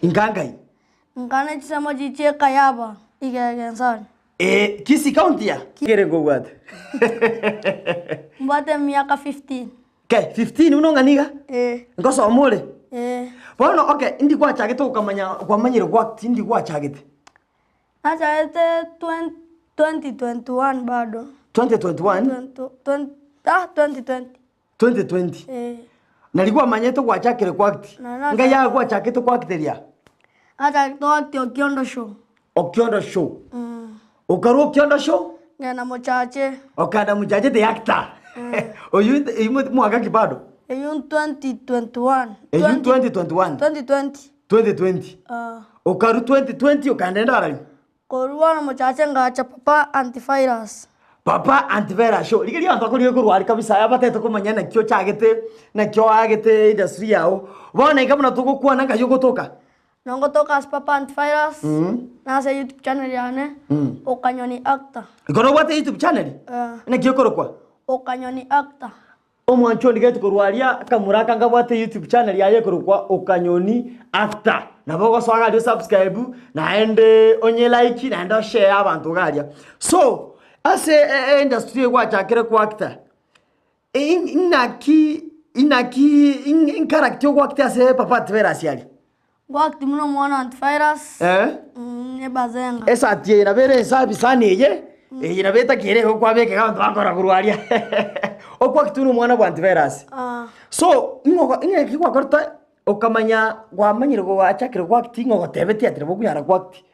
Ingangai. Ngana chisema chiche kayaba. Igagensani. Kisi county ya? Kere go what? Mbate miaka 15. Okay, 15 unonganiga? Ngoso omole? Bono okay, indi kwa chagete ukamanya kwa manyiro kwa indi kwa chagete. Achagete 2021 bado. 2021? 2020. 2020. Nalikuwa manyeto kwa chakere kwa kiti. Ngaya kwa chakete kwa kiteria. Achagete wakati Okiondo show. Okiondo show. Ukaru Okiondo show? Ngana Mochache. Okada Mochache the actor. Oyu mwaka kibado. Eyun 2021. Eyun 2021. 2020. Ukaru 2020 ukaenda rali. Koruwa na Mochache ngacha Papa Antivirus. Papa Antivirus show. Ligiri anta ko liyo kurwari kabisa yabate to kumanya na kyo chagete na kyo agete industry yao. Bona ikamuna to kuwa nanga yugo toka. Nongo toka as Papa Antivirus. Na sa YouTube channel yane. Okanyoni actor. Ikono wate YouTube channel? Na kyo korokwa. Okanyoni actor. Omwancho ndigete kurwaria kamuraka ngabwate YouTube channel yaye korokwa Okanyoni actor. Nabo swanga dio subscribe na ende onye like na enda share abantu garia. So ase industry kwa chakere kwa actor. Inaki in character kwa actor ase Papa Antivirus yali. Wakati muno mwana Antivirus. Ne bazenga. Esa tie na bere sabi sani ye. Na beta kire ko kwa beke ka ndakora kurwaria. Okwa kitunu mwana wa Antivirus. So inge kwa korta okamanya kwa manyiro kwa chakere kwa kitingo gotebeti atire bokunyara kwa kiti.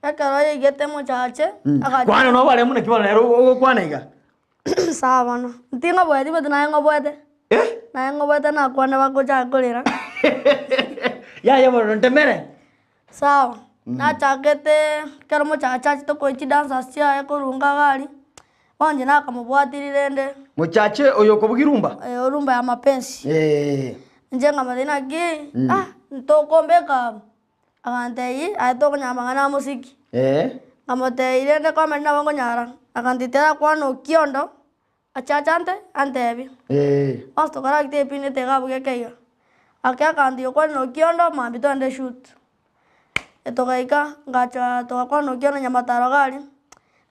Akaroye gete Mochache. Kwana no bale muna kibona ero kwanaiga. Sawa no. Ntinga bwedi betuna ngo bwede. Na ngo bwede na kwana bako chakolera. Ya boro ntemere. Sawa. Na chakete kero Mochache to koichi dance asia ekorunga gari. Wanje na kamubwatirende. Mochache oyo kubugirumba. Orumba ya mapenzi. Njenga madina gi. Ntokombeka. Agantei aitoko nyamangana musiki. Amote irende kwa mena wango nyara. Agantitera kwa no Okiondo. Achachante antebi. Asto kara kite pine tega buge kaiga. Akia kandi kwa no Okiondo mambito ande shoot. Etokaika ngacha to kwa no Okiondo nyamataro gari.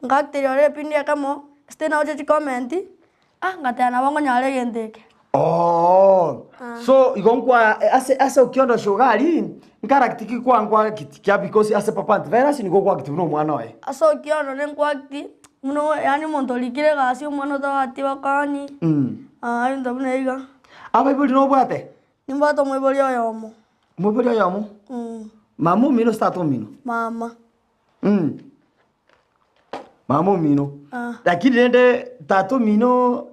Ngakteriore pine kamo stena oje comment. Ngatana wango nyare gendeke. So igonkwa ase Okiondo shogari nkaraktiki kwa kitikya because ase Papa Antivirus ni kwa kitu no mwana we. Ase Okiondo ne kwa kiti muno yani montolikire gasi umwana tawati bakani. Ari ndabune iga. Abibuli no bwate. Nimbato mwibuli yomo. Mwibuli yomo? Mamu mino stato mino. Mama. Mamu mino. Lakini nende tato mino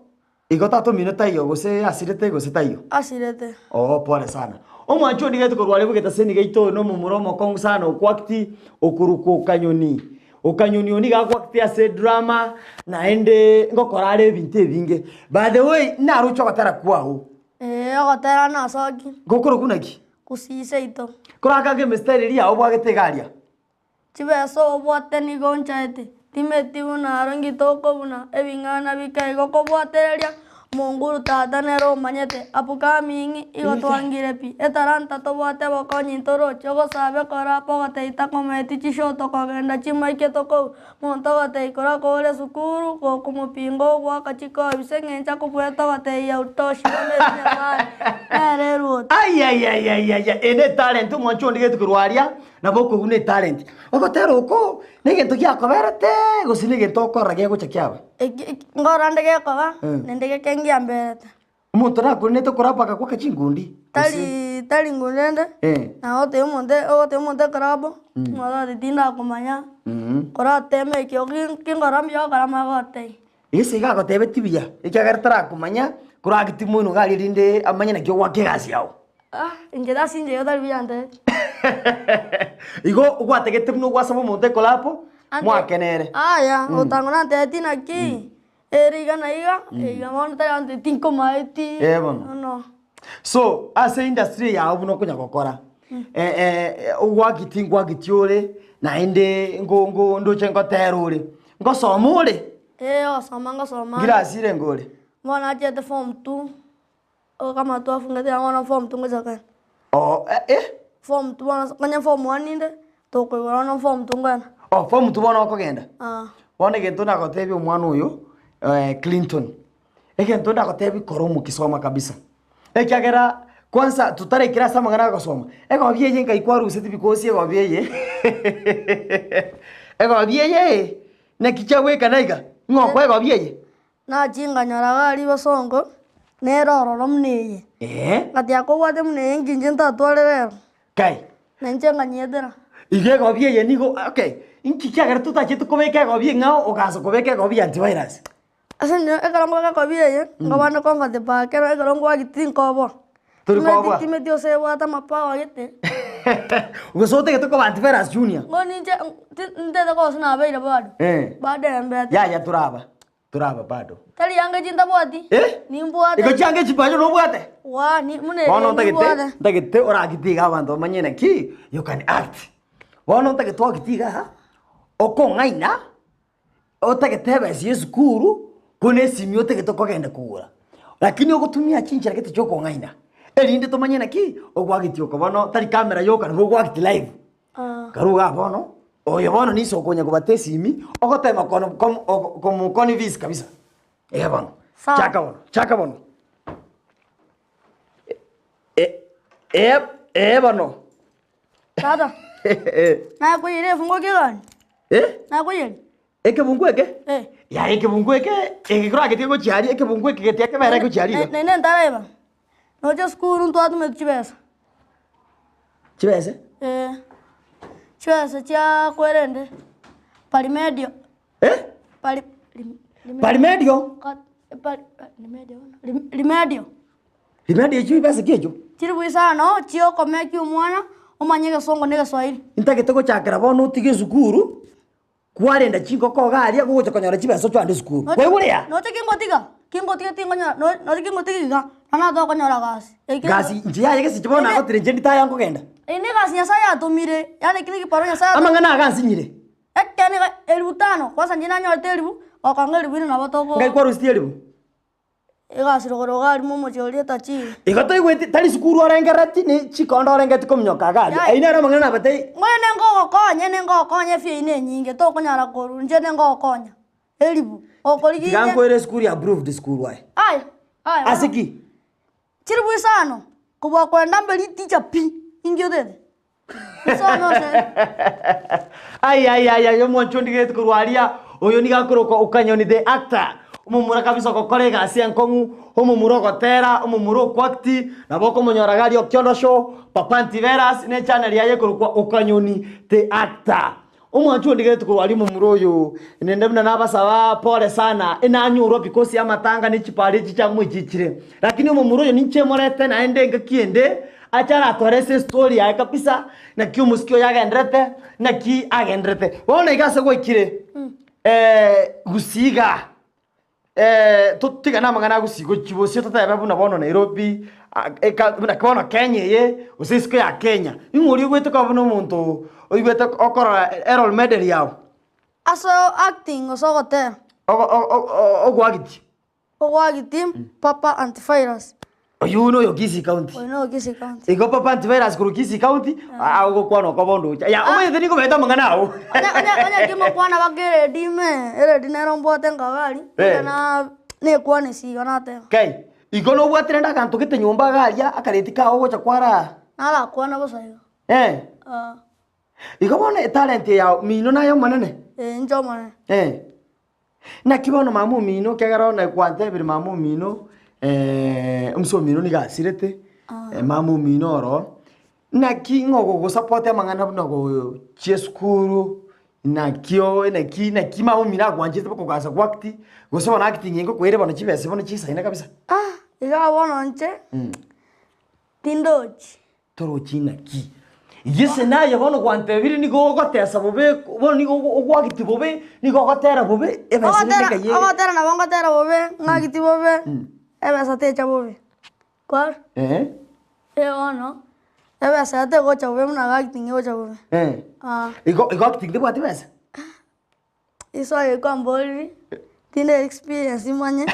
iko tato mino tayo gose asirete gose tayo. Asirete. Pole sana. Omwancho ndigete kurwale bugeta seni gaito no mumuromo kong sana okwakti okuruko Okanyoni. Okanyoni oniga kwakti ase drama na ende ngokorare binte binge. By the way narucho gatara kwaho. Gatara na soki. Gokoro kunaki. Kusise ito. Kuraka ge misteri ya obwagete garia. Chibeso obwate ni gonchaete. Timeti buna arangi toko buna ebingana bikai goko bwateria monguru tata nero manyete apuka mingi igotwangire pi etaranta to bwate bokonyi toro chogo sabe kora pogote itakometi chishoto kogenda chimaike toko monto gote ikora kole sukuru ko kumupingo gwa kachiko bisengencha kupweto gote ya utoshi mesi ereru ay ene talent mwancho ndigete kurwaria na boko une talent ogotero ko negento kya koberete gosine gento korage gocha kyaba ngorande ge koba nende kengi ambete umuntu nakunete kurapaka kwa kachingundi tali ngundende na ote umonde karabo ngoda ditinda kumanya kora teme kyo kingoram yo karama gote ese ga gotebe tibia ikyagartara kumanya kura gitimuno gali rinde amanya na kyo wake gasi yao ingeda sinje yo dal biante igo ugwategete mno gwasabo monte kolapo mwakenere ya otangona tetina ki eriga na iga mon tayante tinko maiti no so ase industry ya obuno kunya gokora ugwagitingwa gitiore na inde ngo ndoche ngoterure ngosomure osoma girasire ngore mona chete form 2 o kama tu afungate ngona form 2 ngozaka form tubona kanya form 1 inde to ko wana form tungana form tubona okogenda wone gento nagotebi omwana uyu Clinton egento nagotebi koromu kisoma kabisa ekiagera kwanza tutarekera samangana gosoma egobieye nkaikwaruseti because egobieye egobieye nekichawe kanaiga ngoko egobieye na jinga nyaraga ali basongo neroro mneye ngati akogwate mneye nginje ntatwarerero kai nenjenga nyedera ige gobieye nigo okay inkikiagera tutache tukobeka gobieye ngao ogaso kobeka gobieye antivirus asenyo ekarongo ka gobieye ngabana komfate pa kero ekarongo agitinkobo turi kobo timetio se wata mapawa yete ugosote geto ko antivirus junior ngoni nje ndede ko sina beira bado bado mbete ya turaba bado tali yanga jinda bwati ni mbwate iko change chipajo no bwate wa ni mune wono tagete ora gitiga abanto manyene ki you can act wono tagete ogitiga okongaina otagete besi yesukuru kone simio tagete kogenda kugura lakini ogotumia chinchira gete choko ngaina erinde tomanyene ki ogwagitio kobono tari kamera yoka no gwagiti live karuga bono oyo bono ni sokonya kubate simi ogotema kono como koni vis kabisa bono chaka bono bono tata na kuyire fungo kigan na kuyire eke bungueke ya eke bungueke eke kura ke tigo chiari eke bungueke ke tiake mera ko chiari nene ndareba no just skuru ndo atu met chibesa chibesa cha kwerende palimedio palimedio limedio chibesa kejo chiri buisa no chio komeki umwana umanyege songo nega swahili intake tego chakira bono utige sukuru kwarenda chingo kogaria gugocha konyora chibesa chwande sukuru kweguria no kingotiga tingonyora no kingotiga ana to konyora gasi njia yake sichibona gotire njendi ta yango genda ine gasi nyasa ya tumire yani kini kiparo nyasa amangana gasi nyire ekene elutano kwasa njina nyote elibu okangeli bwini na batoko ngai kwa rusti elibu gasi rogorogali momo choli tachi igato igwete tali sukuru orengerati ni chikondo orengeti komnyoka gali aina ra mangana batei ngone ngo konye fie ine nyinge to konyara koru nje ngo konya elibu okoligi gango ere sukuru approved sukuru ai asiki chiri bwisano kubwa kwenda mbeli teacher pi ingyo dede so no se ai yo moncho ndigete kurwaria oyo nigakoroko ukanyoni the actor umumura kabisa kokore gasi enkongu umumuro gotera umumuro kwakti naboko munyoragari okyondo show papa antivirus ne channel yaye kurukwa ukanyoni the actor umwanchu ndigete kurwari umumuro oyo nende buna nabasaba pole sana inanyuro because ya matanga ni chipari chichamwe chichire lakini umumuro oyo ninche morete naende ngakiende achara atorese story ya kabisa na kiu musikio yagendrete na ki agendrete wona igase gwikire gusiga tutiga namangana gusigo chibosie tatabe buna bono Nairobi buna kono Kenya ye usisiko ya Kenya inguri gwete kwa buna muntu oibete okora Errol medal yao aso acting osogote ogwagiti papa antivirus oyuno yogisi county iko papa antivirus kurukisi county ago kwano kobondo ya oye thini ko beta mangana awo anya kimo kwana bagere dime ere dinero mbote ngagari na ne kwane si ganate kai iko no bwatire ndakanto kite nyumba garia akaretika ogo chakwara ala kwana bosayo iko bone talent ya mino nayo manene njo manene na kibono mamu mino kagaro na kwante bir mamu mino umso mino niga sirete mamu minoro na kingo go support amangana bno cheskuru na kio na ki mamu mina kwanje ko kwasa kwakti go so na acting ngo kwere bano chibese bano chisa ina kabisa iga bono nche tindochi toro china ki yese na ya bono kwante biri ni go gotesa bobe bono ni go gwakiti bobe ni go gotera bobe ebese ni ka ye agotera na bongo tera bobe ngakiti bobe ebesa techa bobe kwar ono ebesa te gocha bobe muna acting gocha bobe igo acting de bwati besa iso ye kwamboli tine experience imanye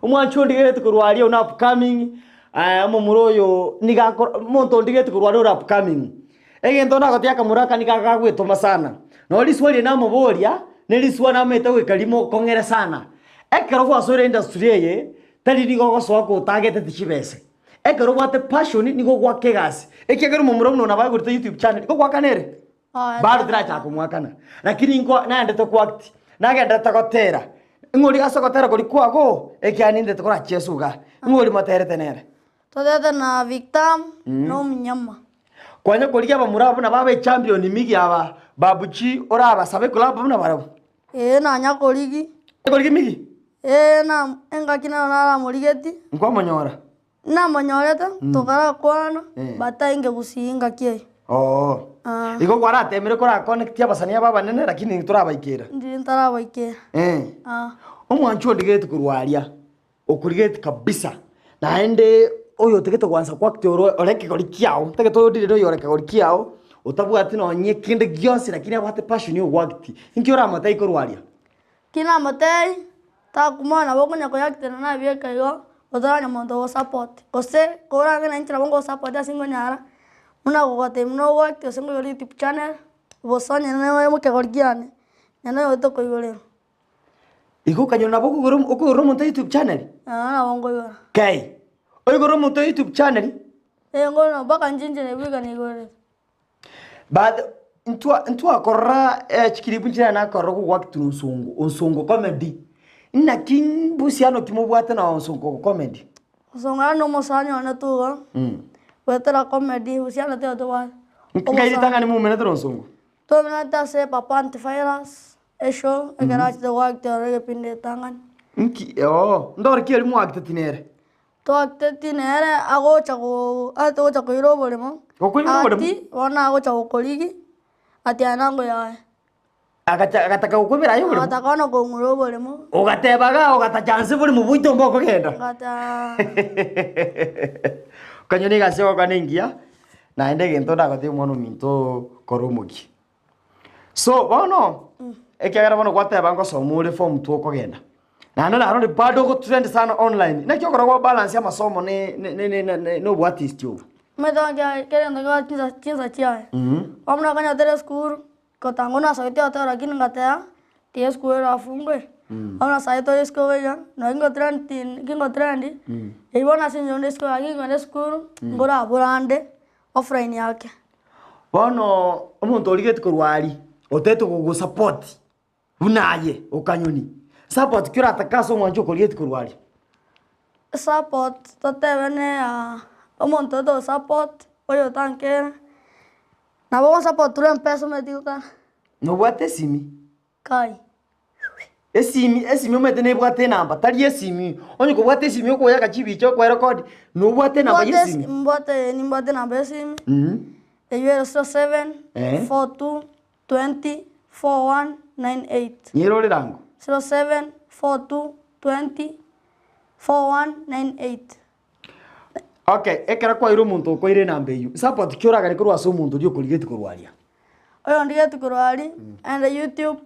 umwancho ndigete kurwaria una upcoming Momuro yo niga monto ndigete kurwa upcoming. Egento na gotia kamuraka niga gwitoma sana. No liswali na moboria, ne liswa na mete gwikarimo kongere sana. Ekero kwa sore industry ye, tali nigo gosoa ko target tichibese. Ekero gwate passion nigo gwa kegasi. Ekegero momuro no na bagurite YouTube channel. Nigo gwa kanere. Bado tiracha kumwakana. Lakini ngo naendete ku act. Nagendete gotera. Ngori asokotera kuri kwago ekyani ndete kora chesuga. Ngori matere tenere. Todete na Victam no mnyama. Kwanya kolikia bamurabo na babe champion migi aba babuchi ora abasabe club na barabo. Na nya koligi. Koligi migi? Na engakina na la moligeti. Ngwa monyora. Na monyoreta tokara kwana bata inge gusinga kie. Oh. Iko kwara temere kora connect ya basania baba nene lakini turabaikira. Ndi ntarabaikira. Omwancho ndigete kurwaria. Okurigete kabisa. Naende oyo tegete kwanza kwa kitoro oreke kori kiao. Tegete oyo ndire yo oreke kori kiao. Utabu ati no nye kinde gyosi lakini abate passion yo wakiti. Inkiora matai kurwaria. Kina matai ta kumana bokunya ko yakitena na bieka yo. Otanya mondo wo support. Ose kora ngena intra bongo support asingo nyara. Muna gogote mno wakti osengo yo YouTube channel. Bosanya na mo ke gorgiane. Nyana yo to ko yole. Iko kanyona boku goro mo YouTube channel. Na bongo yo. Kai. Oyo goro mo YouTube channel. Ngono baka njinje ne biga ni gore. Bad ntua korra chikiribu njira na korra ku wakti nsongo comedy. Ina king busiano kimobwata na nsongo comedy. Nsonga no mosanyo na tuwa. Wetera comedy busiano te otowa. Nkaidi tangani mu menetro nsongo. To menata se papa antivirus. Esho egarach de wakti ore pinde tangan. Ndor kieli mu akte tinere. To akte tinere ago chago iro bolemo. Ati wana ago chago koligi. Ati anango ya. Agataka ukwebera yo bolemo. Atakana ko nguro bolemo. Ogatebaga ogatajanse boli mu buito mboko genda. Gata. Kanyoni gaseo kaningia. Na ende gento dagote mwono minto koromuki. So bono ekiagara bono gwateba ngo somule form tu okogenda. Na naro bado go trend sana online. Na kiokora kwa balance ya masomo no artist yo. Medanga querendo que tinha tia. Vamos na ganha de escuro. Que tango na saite até aqui não gatea. Tia escuro afungue. Vamos na saite escuro já. Não encontrando e vou na senhor de escuro aqui com escuro. Gora borande. Offline yake. Bono omuntu oligete kurwari. Oteto go support. Unaye okanyoni. Support kira atakaso mwanjo oligete kurwari. Support totevene omuntu do support oyo tanke. Na vamos support tu empiezo me digo ka. No bwate simi. Kai. Esimi omete bwate namba tari esimi. Onye ko bwate simi ko yaka chibicho kwa record. No bwate namba esimi. Mbwate namba esimi. Eyo 07 42 20 4198. Nyero lirango. 07 42 20 4198. Okay, ekera kwa iro muntu ko ire namba eyo. Support kyoraga ne kurwa so muntu dio kuligete kurwaria. Oyo ndigete kurwari and YouTube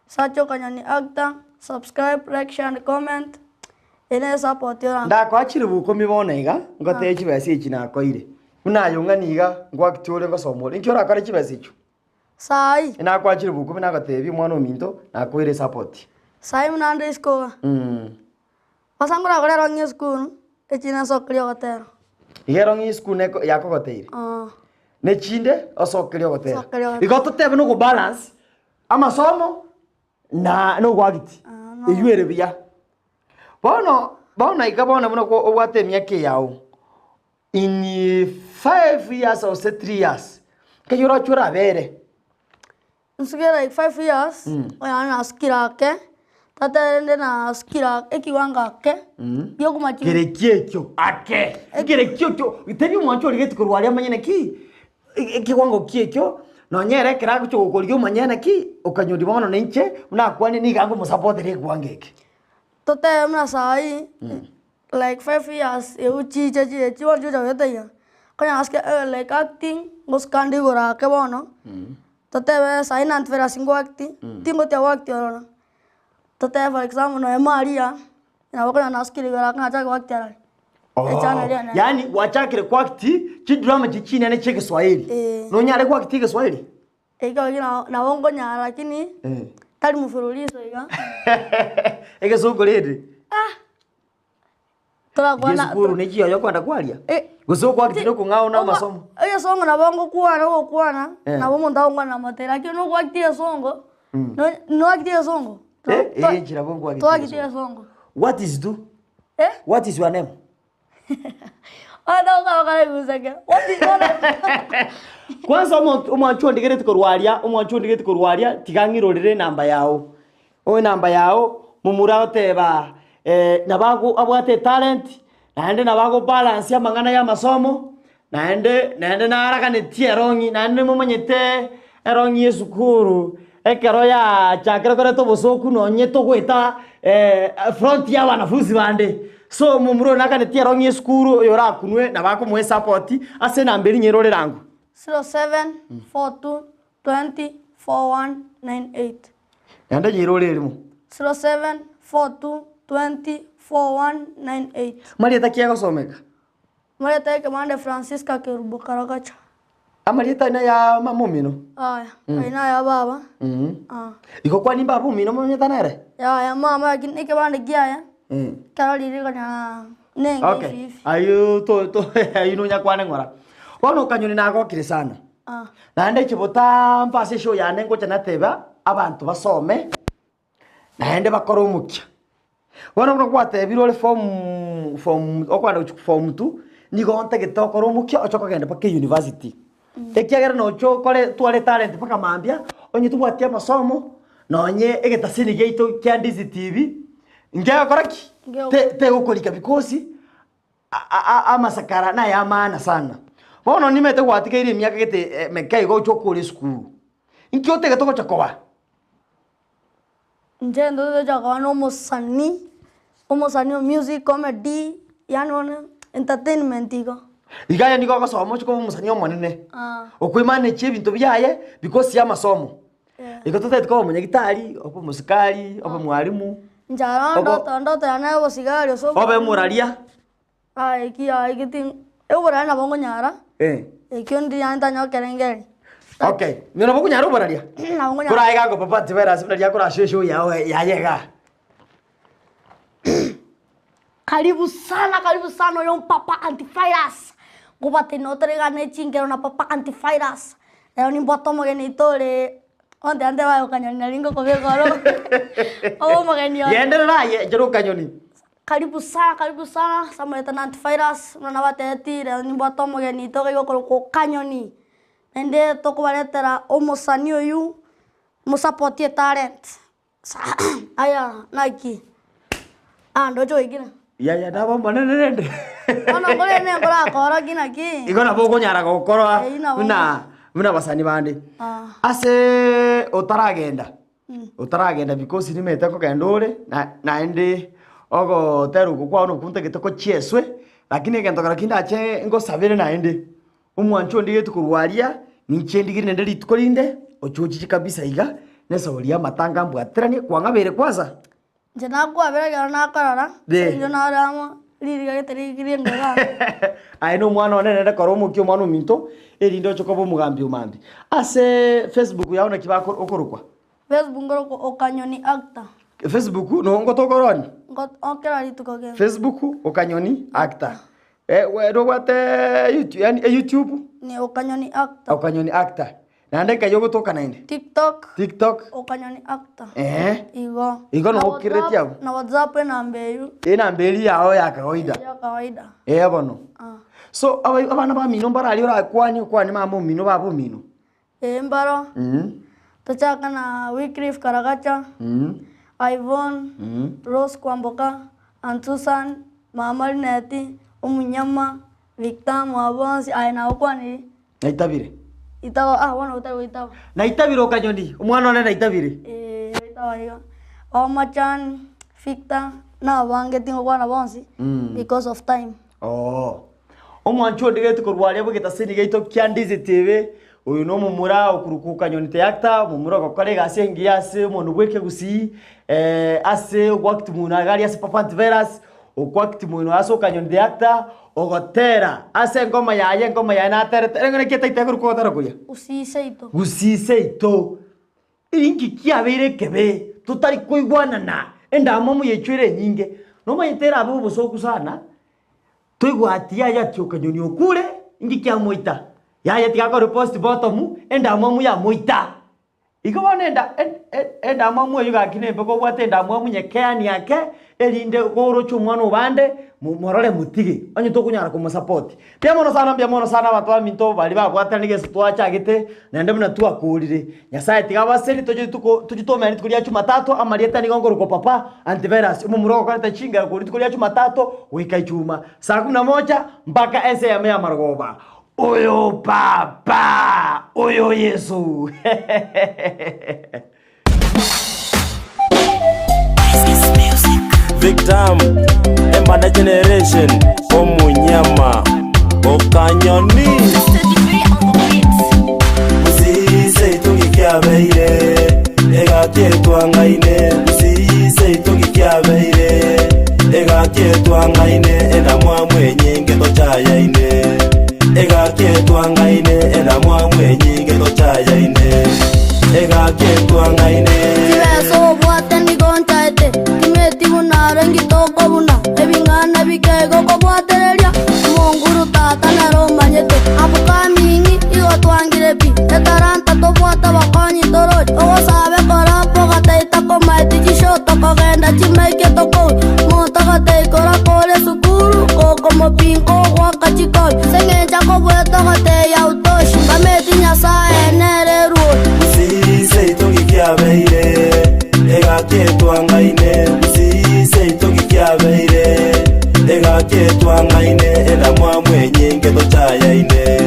search Kanyoni Actor, subscribe, like, share and comment. Ene support yora. Nda kwa chire buko mibona iga ngote chibese ichi na ko ire. Una yunga niga ngwa kitore ngo somo. Inkyora kare chibese ichi. Sai. Ina kwa chire buko bina gatebi mwana ominto na ko ire support. Sai muna underscore. Pasangura gore rongi school echina sokrio gotero. Igero ngi school ne yako goteire. Ne chinde osokrio gotero. Igoto tebe no go balance amasomo na no gwagiti. Eyuere biya. Bono ikabona muno ko obwate myake yawo. In 5 years or 3 years. Ke yoro chura bere. Nsugera 5 years. Oya na skirake. Tata na skira ekiwanga ke. Yo kumachi. Kerekiekyo ake. Kerekiekyo. Itebi mwancho ligeti kurwaria manyene ki. Ekiwango kiekyo. No nyere kira kucho gokoryo manyene ki. Okanyodi bono nenche. Una kwani ni gango musupport re kwangeke. Tote mna sai. Like 5 years euchi chechi wanjo jawetaya. Kanya aske like acting muskandi gora ke bono. Tote sai nantfera singo acting. Tingo te wakti orona. Tote for example no Maria. Na wakana naskiri gora kana cha wakti ara. Yani wachakire kwa kiti kidrama kichini ane cheke Kiswahili. No nyare kwa kiti Kiswahili. Ega na wongo nyara lakini tali mfululizo iga. Ege songo lede. Tola kwa na. Yesu ne jiyo kwanda kwalia. Guso kwa kiti ko ngao na masomo. Ege songo na bongo kuana na bomo ndaongo na mate lakini no kwa kiti songo. No kiti songo. Jira bongo kwa kiti. To kiti songo. What is do? What is your name? Kwanza umwanchu ndigere kurwaria tigangirorire namba yao. O namba yao mumura oteba nabago abwate talent naende nabago balance ya mangana ya masomo naende naraka netie rongi naende mumanyete erongi esukuru ekero ya chakira kore to bosoku nonye to gweta front ya wanafunzi bande. So mumuro nakanetie rongi esukuru yora kunwe nabako mwe support ase namberi nyerore rangu 0742204198 yanda nyerore rimo 0742204198 Marieta kiago someka Marieta Kamande Francisca Kerubo Karagacha Marieta ina ya mamumino ina ya baba iko kwa ni babu mino monyeta nere ya mama lakini Kamande giaya Karoli kana nengi okay ayo to ayo no nyakwane ngora wono kanyoni nago kire sana naende kibota mpase show yane ngo chanateba abantu basome naende bakora umukya wono no kwatebirore form okwanda form 2 nigo ntegete okora umukya ochoka genda paka university ekiagera no chokore twale talent paka mambia onye tubwatia masomo nonye egetasini geito kya Ndizi TV ngea koraki te ukolika because amasakara na ya maana sana bono nimete gwatika iri miaka gete mekai go chokore school inkyo tege toko chakowa njendo jaga no musani music comedy yani on entertainment igo igaya niko gasomo chiko musani omonene okwimane chebintu byaye because ya masomo ikotote ko munyagitari opo musikali opo mwalimu njara ndoto yana bosigari so obe muralia ikitin ebora na bongo nyara ekyo ndi yanda nyokerengeri okay nino boku nyara boralia na bongo nyara kura iga go papa tibera sibira kura shesho yao yayega karibu sana yo papa antivirus gubate notrega ne chingero na papa antivirus leo ni botomo genitore onde ande bayo kanyoni nalingo ko begoro o mageni yendera naye jero kanyoni karibu sana samuleta na antivirus na bateti leo ni botomo genitore yo ko kanyoni ende toko baletera o musani oyu musapotie talent aya naki ando jo igina ya dabo manene ono kole ne ngora kora kinaki igona bogo nyara go korwa muna basani bande ase otaragenda because nimete ko kendore na ende ogo teru kwa no kunte getoko chieswe lakini gento kara kinda che ngo sabere na ende umwancho ndige tukurwaria ninchendi nende litukolinde ochochi kabisa iga nesoria matanga mbwaterani kwangabere kwaza jana kwa bere ga na karara ndio na rama liriga geteri kirenga ai no mwana onene karo mukyo mwana minto erindo chokobo mugambi umambi ase Facebook yaona kibako okorukwa Facebook ngoroko okanyoni actor Facebook no ngotokoroni okera litukoge Facebook okanyoni actor we do wate YouTube yani YouTube ni okanyoni actor nande kayo gotoka nainde TikTok okanyoni actor igo no kireti yao na WhatsApp na mbeyu ina mbeli yao ya kawaida bono so abana ba mino barali ora kwani mamo mino babo mino mbaro tochaka na Wycliffe Karagacha Ivon Rose Kwamboka Antusan Mama Neti Umunyama Victor Mwabonsi aina okwani naitabire itawa wana utawa naitabire okanyoni umwana one naitabire itawa hiyo Omachan Victor na wange tingo kwana bonsi because of time omwancho ndigete kurwaria bugitasini geito kya Ndizi TV uyu no mumura okurukuka nyoni teakta mumura gokore gase ngiase umuntu gweke gusi ase wakati munagari ase papa antivirus okwakti mwino aso kanyoni the actor ogotera ase ngoma yaye na tere ngone ketaite kurukotara kuya gusise ito ingi kiabire kebe tutari kuigwana na enda mamu yechwere nyinge no mayitera abo bosoku sana tuigwatia yatyo kanyoni okure ingi kiamoita yaya tigakore post bottom enda mamu ya moita ikobona enda mamu yuga kinembe ko bwate enda mamu nyekani yake elinde goro chumwana ubande morore mutige onye tokunyara ko support bia mono sana abantu baminto bali bagwatanige twachagite nende muna tuakurire nyasaye tigabaseri tujitomera tukulia chuma tatu amarieta nigongoro ko papa antivirus umumuro ko ta chinga ko tukulia chuma tatu wika chuma saa 11 mpaka ese ya marogoba oyo papa oyo Yesu Victim, Embada Generation, Omunyama, Okanyoni. Musise tugikiabeire, egakie twangaine. Musise tugikiabeire, egakie twangaine. Enda mwamwe nyinge tochayaine. Egakie twangaine, enda mwamwe nyinge tochayaine. Egakie twangaine. Tibeso bwate ni konchaete. Rengi toko buna ebingana bikego ko bwatereria monguru tata na romanyete abuka mingi igo twangire pi etaranta to bwata bakani toroji ogo sabe kora poga teita ko maiti jishota ko genda chimeke toko monta ga te kora kore sukuru ko como pinko waka chiko sengenja ko bweta ga te ya utoshi kameti nyasa enereru si to gikiabeire egakie twangaine kiabeire egakie twangaine enda mwamwe nyinge tochayaine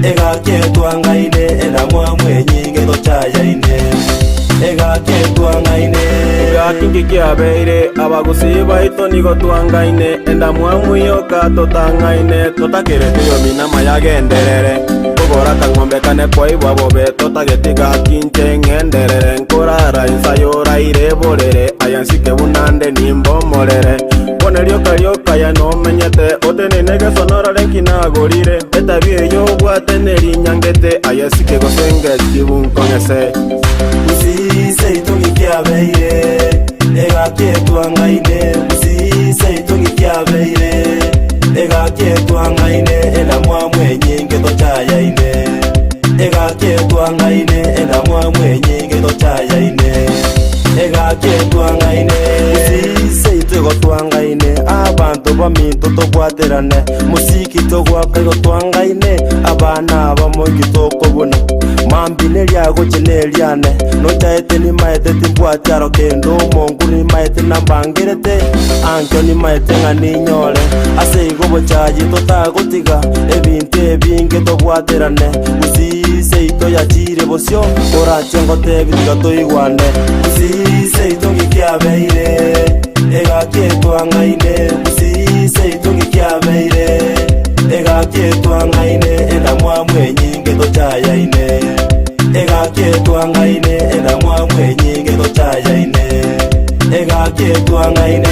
egakie twangaine enda mwamwe nyinge tochayaine egakie twangaine egakie kiabeire abagusi baito nigo twangaine enda mwamwe yoka totangaine totakereteyo mina mayagenderere kogora kangombe kane kwaibwa bobe totagetiga kinche ngenderere nkorara insayora ireborere ayansike bunande nimbomorere bonerioka ya no menyete otenenege sonora renkinagorire etabie yo bwateneri nyangete ayasike gosenge bunkongese usise itugikiabeire egakie twangaine usise itugikiabeire egakie twangaine enda mwamwe nyinge tochayaine egakie twangaine enda mwamwe nyinge tochayaine egakie twangaine usise itugo twangaine abantu baminto togwaterane musiki togwakaigo twangaine abana bamongi tokobuna mambine lyago cheneliane nochaete ni maete timbwacharo kendo monguru ni maete nambangerete ancho ni maete ng'aninyore ase igo bochaji totagotiga ebintu ebinge togwaterane usise ito yachire bosio orachengo tebitiga toigwane usise ito gikiabeire egakie twangaine usise ito gikiabeire egakie twangaine enda mwamwe nyinge tochayaine egakie twangaine enda mwamwe nyinge tochayaine egakie twangaine